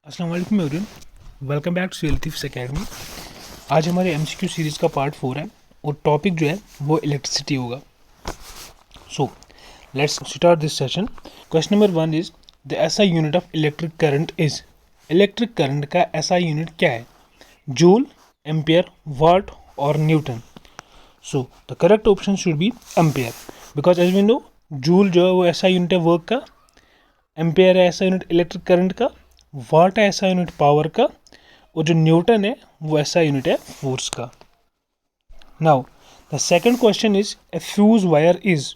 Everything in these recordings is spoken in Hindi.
अस्सलाम वालेकुम everyone, welcome back to CLTF academy. आज हमारे एमसीक्यू सीरीज़ का पार्ट 4 है और टॉपिक जो है वो इलेक्ट्रिसिटी होगा। So let's start this session. Question number 1 is the SI unit of electric current is. Electric current का एसआई यूनिट क्या है? जूल, एम्पियर, वाट और newton. So the correct option should be ampere, because as we know joule जो है वो एसआई यूनिट है वर्क का, एम्पियर है एसआई यूनिट इलेक्ट्रिक करंट का, वाट है ऐसा यूनिट पावर का, और जो न्यूटन है वो ऐसा यूनिट है फोर्स का। Now the second question is a fuse wire is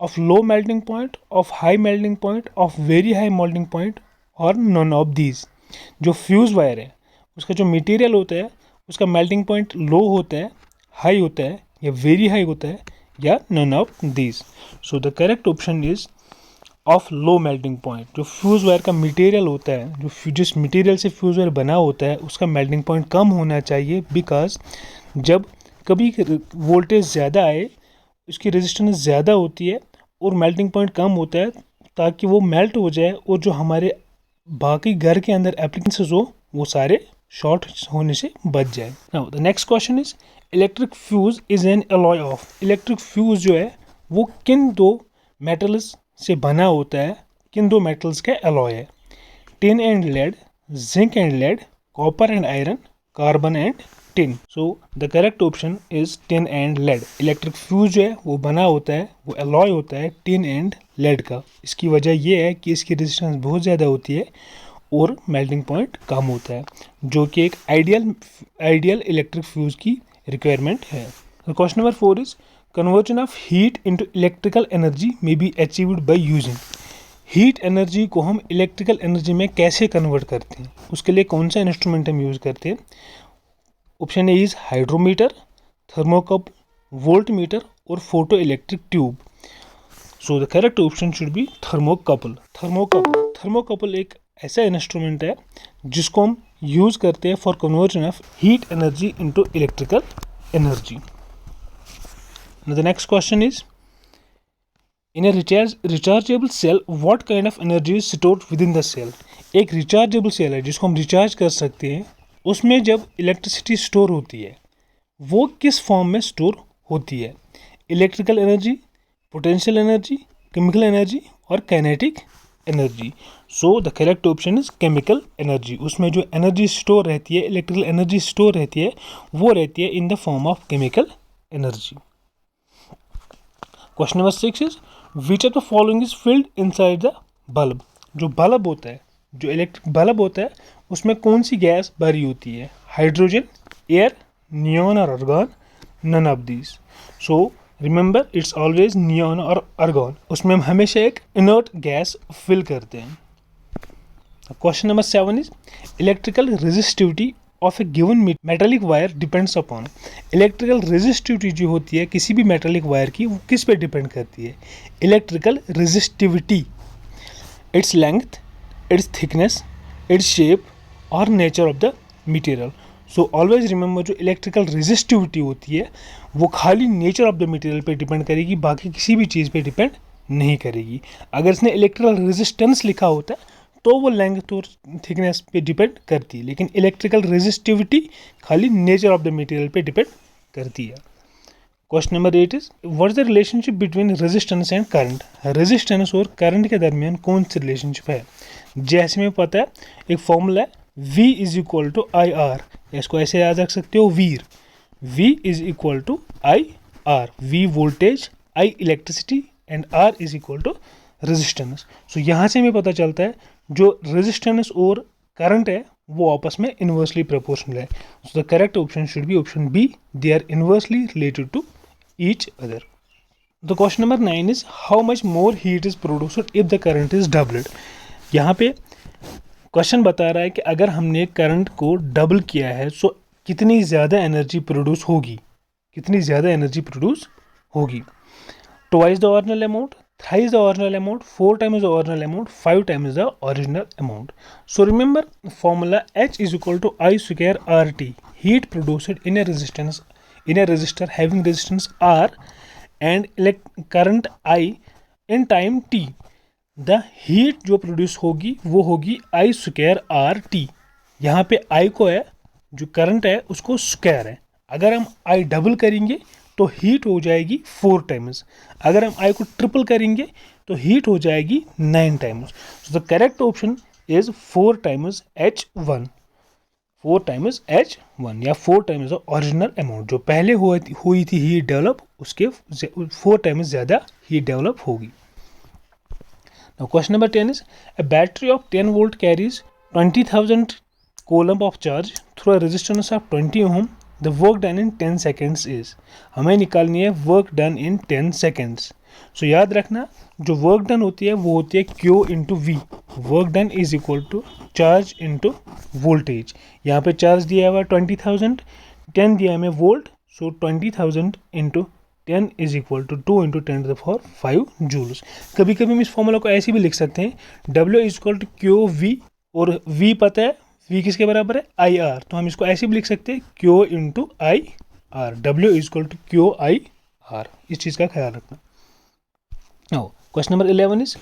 of low melting point, of high melting point, of very high melting point और नॉन ऑफ दीज। जो फ्यूज वायर है उसका जो मटेरियल होता है उसका मेल्टिंग पॉइंट लो होता है, हाई होता है या वेरी हाई होता है या none of these. So the correct option is of low melting point. जो फ्यूज़ वायर का मटेरियल होता है, जो जिस मटेरियल से फ्यूज़ वायर बना होता है उसका मेल्टिंग पॉइंट कम होना चाहिए, बिकॉज जब कभी वोल्टेज ज़्यादा आए उसकी रेजिस्टेंस ज़्यादा होती है और मेल्टिंग पॉइंट कम होता है ताकि वो मेल्ट हो जाए और जो हमारे बाकी घर के अंदर एप्लीकेंसेस हो वो सारे शॉर्ट होने से बच जाए। Now the next question is electric fuse is an alloy of. Electric fuse जो है वो किन दो मेटल्स से बना होता है, किन दो मेटल्स का अलॉय है? Tin and lead, zinc and lead, copper and iron, carbon and tin. So the correct option is tin and lead. Electric fuse जो है वो बना होता है, वो अलॉय होता है टिन एंड लेड का। इसकी वजह ये है कि इसकी रेजिस्टेंस बहुत ज़्यादा होती है और मेल्टिंग पॉइंट कम होता है, जो कि एक आइडियल इलेक्ट्रिक फ्यूज की रिक्वायरमेंट है। Question number 4 is conversion of heat into electrical energy may be achieved by using. Heat energy को हम इलेक्ट्रिकल एनर्जी में कैसे कन्वर्ट करते हैं, उसके लिए कौन सा इंस्ट्रूमेंट हम यूज़ करते हैं? Option A is hydrometer, thermocouple, voltmeter और photoelectric tube. So the correct option should be thermocouple. Thermocouple एक ऐसा इंस्ट्रूमेंट है जिसको हम यूज़ करते हैं for conversion of heat energy into electrical energy. Now the next question is, in a rechargeable cell, what kind of energy is stored within the cell? एक रिचार्जेबल सेल है जिसको हम रिचार्ज कर सकते हैं, उसमें जब इलेक्ट्रिसिटी स्टोर होती है वो किस फॉर्म में स्टोर होती है? Electrical energy, potential energy, chemical energy और kinetic energy. So the correct option is chemical energy. उसमें जो एनर्जी स्टोर रहती है, इलेक्ट्रिकल एनर्जी स्टोर रहती है, वो रहती है in the form of chemical energy. Question number 6 is which of the following is filled inside the bulb. जो बल्ब होता है, जो इलेक्ट्रिक बल्ब होता है, उसमें कौन सी गैस भरी होती है? हाइड्रोजन, एयर, नियॉन और argon, none of these. So remember it's always neon और आर्गन। उसमें हम हमेशा एक इनर्ट गैस फिल करते हैं। Question number 7 is electrical resistivity of a given metallic wire depends upon. Electrical resistivity जो होती है किसी भी मेटेलिक वायर की, वो किस पे डिपेंड करती है? Electrical resistivity, its length, its thickness, its shape और nature of the material. So always remember जो इलेक्ट्रिकल रेजिस्टिविटी होती है वो खाली नेचर ऑफ द मटेरियल पे डिपेंड करेगी, बाकी किसी भी चीज़ पे डिपेंड नहीं करेगी। अगर इसने इलेक्ट्रिकल रेजिस्टेंस लिखा होता है तो वो लेंथ और थिकनेस पे डिपेंड करती है, लेकिन इलेक्ट्रिकल रेजिस्टिविटी खाली नेचर ऑफ द मटेरियल पे डिपेंड करती है। Question number 8 is what is the relationship between resistance and current. Resistance और करंट के दरमियान कौन सी रिलेशनशिप है? जैसे हमें पता है एक फॉर्मूला है V is equal to I R, इसको ऐसे याद रख सकते हो वीर। V is equal to I R, V voltage, I electricity and R is equal to resistance. So यहाँ से हमें पता चलता है जो रेजिस्टेंस और करंट है वो आपस में इन्वर्सली प्रोपोर्शनल है। So the correct option should be option B, they are inversely related to each other. The question number 9 is how much more heat is produced if the current is doubled. यहाँ पे क्वेश्चन बता रहा है कि अगर हमने करंट को डबल किया है सो कितनी ज़्यादा एनर्जी प्रोड्यूस होगी, कितनी ज़्यादा एनर्जी प्रोड्यूस होगी? Twice the original amount, thrice the original amount, 4 times the original amount, 5 times the original amount. So remember formula H is equal to I square RT. Heat produced in a resistor having resistance R and current I in time T. The heat जो प्रोड्यूस होगी वो होगी आई स्क्वायर आर टी। यहाँ पे आई को है, जो करंट है उसको स्क्वायर है, अगर हम आई डबल करेंगे तो हीट हो जाएगी 4 टाइम्स, अगर हम आई को ट्रिपल करेंगे तो हीट हो जाएगी 9 times. So the correct option is 4 times H1, 4 times H1 या 4 टाइम्स द ओरिजिनल अमाउंट, जो पहले हुई थी हीट डेवलप, उसके 4 टाइम्स ज़्यादा हीट डेवलप होगी। Now question number 10 is, a battery of 10 volt carries 20,000 coulomb of charge through a resistance of 20 ohm. The work done in 10 seconds is, हमें निकालनी है work done in 10 seconds. So याद रखना, जो work done होती है वो होती है Q into V. Work done is equal to charge into voltage. यहाँ पे charge दिया हुआ 20,000, 10 दिया हमें volt, so 20,000 into 10 is equal to 2 into 10 to the power 5 joules. कभी कभी हम इस फॉर्मूला को ऐसे भी लिख सकते हैं, W is equal to Q V, और V पता है V किसके बराबर है, आई आर, तो हम इसको ऐसे भी लिख सकते हैं Q into I R, W is equal to Q I R. इस चीज़ का ख्याल रखना। Now question number 11 is,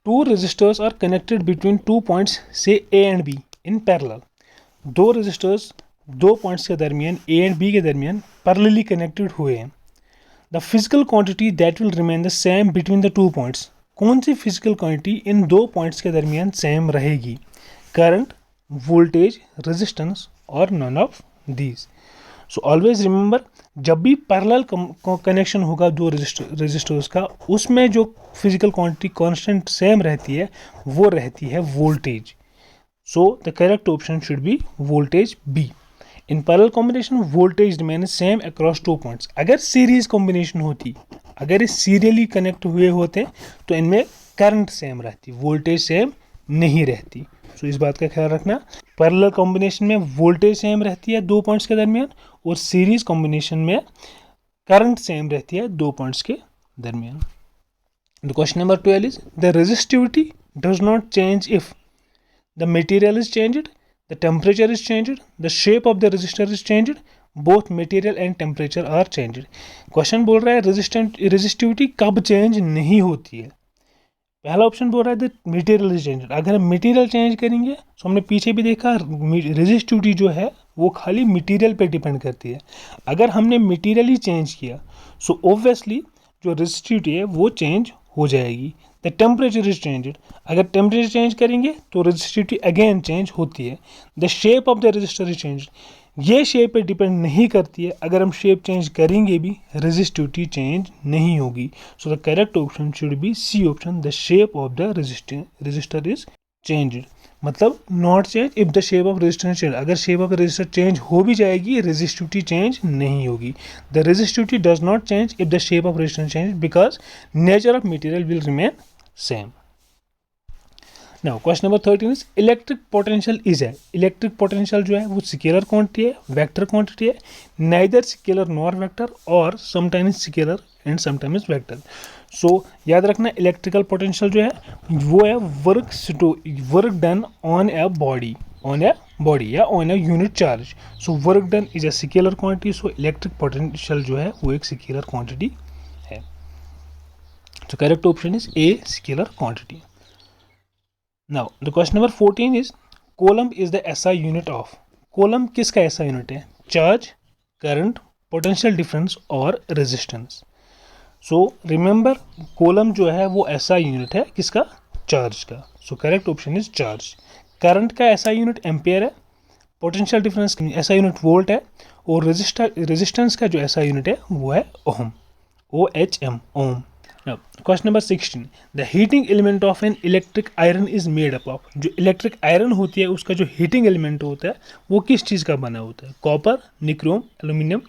two resistors are connected between 2 points say A and B in parallel. दो रेजिस्टर्स दो पॉइंट्स के दरमियान A एंड B के दरमियान पैरेलली कनेक्टेड हुए हैं। The physical quantity that will remain the same between the 2 points, कौन सी फिजिकल क्वांटिटी इन दो पॉइंट्स के दरमियान सेम रहेगी, करंट, वोल्टेज, रेजिस्टेंस और none of these. So always remember, जब भी पैरेलल कनेक्शन होगा दो रेजिस्टर्स का, उसमें जो फिजिकल क्वांटिटी कांस्टेंट सेम रहती है वो रहती है voltage. So the correct option should be voltage B. In parallel combination voltage remain same across 2 points. अगर सीरीज कॉम्बिनेशन होती, अगर ये सीरियली कनेक्ट हुए होते तो इनमें करंट सेम रहती, वोल्टेज सेम नहीं रहती। सो इस बात का ख्याल रखना, पैरेलल कॉम्बिनेशन में वोल्टेज सेम रहती है 2 पॉइंट्स के दरमियान, और सीरीज कॉम्बिनेशन में करंट सेम रहती है 2 पॉइंट्स के दरमियान। The question number 12 is, the resistivity does not change if the material is changed, the temperature is changed, the shape of the resistor is changed, both material and temperature are changed। Question बोल रहा है रेजिस्टिविटी कब चेंज नहीं होती है। पहला ऑप्शन बोल रहा है मटेरियल इज चेंज, अगर हम मटेरियल चेंज करेंगे, तो हमने पीछे भी देखा रेजिस्टिविटी जो है वो खाली मटेरियल पे डिपेंड करती है। अगर हमने मटेरियल ही चेंज किया, सो ऑब्वियसली जो रेजिस्टिविटी है वो चेंज हो जाएगी। द टेम्परेचर इज चेंज, अगर टेम्परेचर चेंज करेंगे तो रेजिस्टिविटी अगेन चेंज होती है। The shape of the resistor is change, ये शेप पे डिपेंड नहीं करती है, अगर हम शेप चेंज करेंगे भी रेजिस्टिविटी चेंज नहीं होगी। So the correct option should be C option, the shape of the resistor is changed. मतलब not change if the shape of resistor change, अगर शेप ऑफ रेजिस्टर चेंज हो भी जाएगी रेजिस्टिविटी चेंज नहीं होगी। The resistivity does not change if the shape of resistor change because nature of material will remain same. Now question number 13 is, electric potential is है, इलेक्ट्रिक पोटेंशियल जो है वो स्केलर क्वांटिटी है, वेक्टर क्वांटिटी है, नाइदर स्केलर नॉर वेक्टर, और sometimes scalar and sometimes vector. So याद रखना, इलेक्ट्रिकल पोटेंशियल जो है वो है work done on a body या on a unit charge. So work done is A scalar quantity, so electric potential जो है वो एक स्केलर क्वांटिटी है। So correct option is A, scalar quantity. Now the question number 14 is, coulomb is the SI unit of, coulomb किसका एसआई यूनिट है, चार्ज, करंट, पोटेंशियल डिफरेंस और रेजिस्टेंस। सो रिमेंबर, कोलम्ब जो है वो एसआई यूनिट है किसका, चार्ज का। सो correct option is charge. Current का एसआई यूनिट एम्पेयर है, potential difference SI unit volt है, और रेजिस्टेंस का जो एसआई यूनिट है वो है ohm, OHM, ohm. Question number 16, the heating element of an electric iron is made up of, जो इलेक्ट्रिक आयरन होती है उसका जो हीटिंग एलिमेंट होता है वो किस चीज़ का बना होता है, कॉपर, निक्रोम, एल्यूमिनियम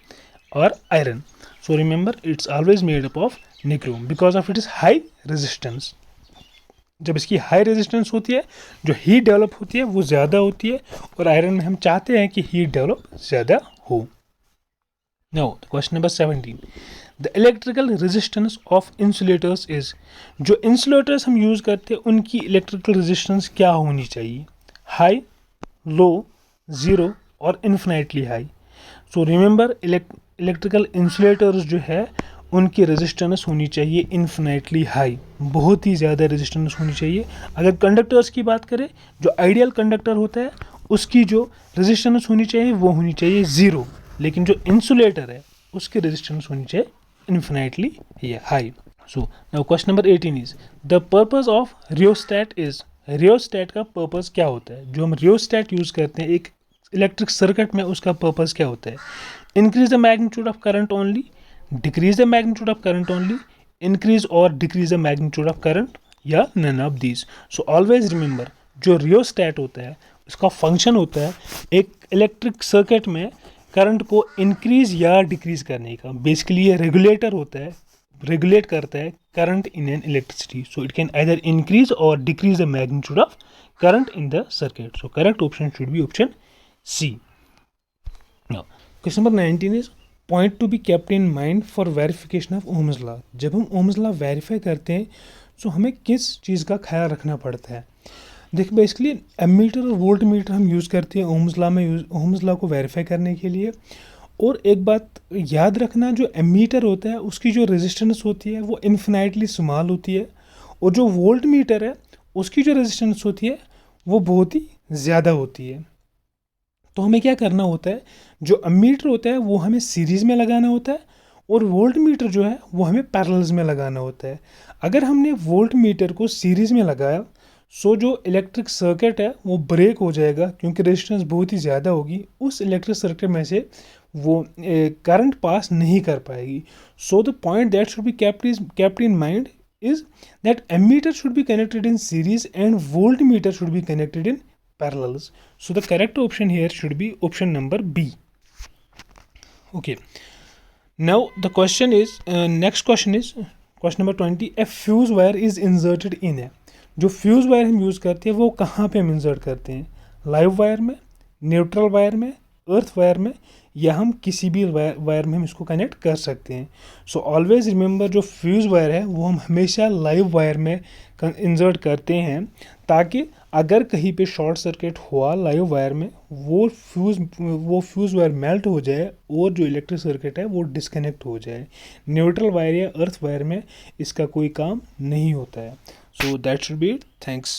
और iron. So remember, it's always made up of nichrome because of it is high resistance. जब इसकी हाई रेजिस्टेंस होती है, जो हीट डेवलप होती है वो ज़्यादा होती है, और आयरन में हम चाहते हैं कि हीट डेवलप ज़्यादा हो। Now question number 17, the electrical resistance of insulators is, जो इंसुलेटर्स हम यूज़ करते हैं उनकी इलेक्ट्रिकल रेजिस्टेंस क्या होनी चाहिए, हाई, लो, ज़ीरो और infinitely high. So remember, electrical insulators जो है उनकी रेजिस्टेंस होनी चाहिए इन्फिनेटली हाई, बहुत ही ज़्यादा रेजिस्टेंस होनी चाहिए। अगर कंडक्टर्स की बात करें, जो आइडियल कंडक्टर होता है उसकी जो रेजिस्टेंस होनी चाहिए वो होनी चाहिए 0, लेकिन जो इंसुलेटर है उसकी रेजिस्टेंस होनी चाहिए infinitely high. So now question number 18 is the purpose of rheostat is, rheostat का पर्पस क्या होता है? जो हम रियोस्टैट यूज़ करते हैं एक इलेक्ट्रिक सर्किट में, उसका पर्पस क्या होता है? Increase the magnitude of current only, decrease the magnitude of current only, increase और decrease the magnitude of current, या none of these. So always remember, जो रियोस्टैट होता है उसका फंक्शन होता है एक इलेक्ट्रिक सर्किट में करंट को इंक्रीज या डिक्रीज करने का। बेसिकली ये रेगुलेटर होता है, रेगुलेट करता है current in an electricity. So it can either increase और decrease the magnitude of current in the circuit. So correct option should be option C. Now question number 19 is point to be kept in mind for verification of Ohm's law. जब हम ओम्स लॉ वेरीफाई करते हैं तो हमें किस चीज़ का ख्याल रखना पड़ता है? देखिए बेसिकली एमीटर और वोल्ट मीटर हम यूज़ करते हैं ओम्स लॉ में, ओम्स लॉ को वेरीफाई करने के लिए। और एक बात याद रखना, जो एमीटर होता है उसकी जो रेजिस्टेंस होती है वो इन्फिनाइटली स्मॉल होती है, और जो वोल्ट मीटर है उसकी जो रेजिस्टेंस होती है वो बहुत ही ज़्यादा होती है। तो हमें क्या करना होता है, जो एमीटर होता है वो हमें सीरीज़ में लगाना होता है, और वोल्ट मीटर जो है वो हमें पैरेलल्स में लगाना होता है। अगर हमने वोल्ट मीटर को सीरीज़ में लगाया सो जो इलेक्ट्रिक सर्किट है वो ब्रेक हो जाएगा, क्योंकि रेजिस्टेंस बहुत ही ज़्यादा होगी, उस इलेक्ट्रिक सर्किट में से वो करंट पास नहीं कर पाएगी। So the point that should be kept in mind is that ammeter should be connected in series and voltmeter should be connected in parallels. So the correct option here should be option number B. Okay. Now the question is next question is question number 20. A fuse wire is inserted in a, जो फ्यूज़ वायर हम यूज़ करते हैं वो कहाँ पे हम इंसर्ट करते हैं? लाइव वायर में, न्यूट्रल वायर में, अर्थ वायर में, या हम किसी भी वायर में हम इसको कनेक्ट कर सकते हैं। सो ऑलवेज रिमेंबर, जो फ्यूज़ वायर है वो हम हमेशा लाइव वायर में इंसर्ट करते हैं, ताकि अगर कहीं पे शॉर्ट सर्किट हुआ लाइव वायर में, वो फ्यूज़ वायर मेल्ट हो जाए और जो इलेक्ट्रिक सर्किट है वो डिस्कनेक्ट हो जाए। न्यूट्रल वायर या अर्थ वायर में इसका कोई काम नहीं होता है। So that should be it. Thanks.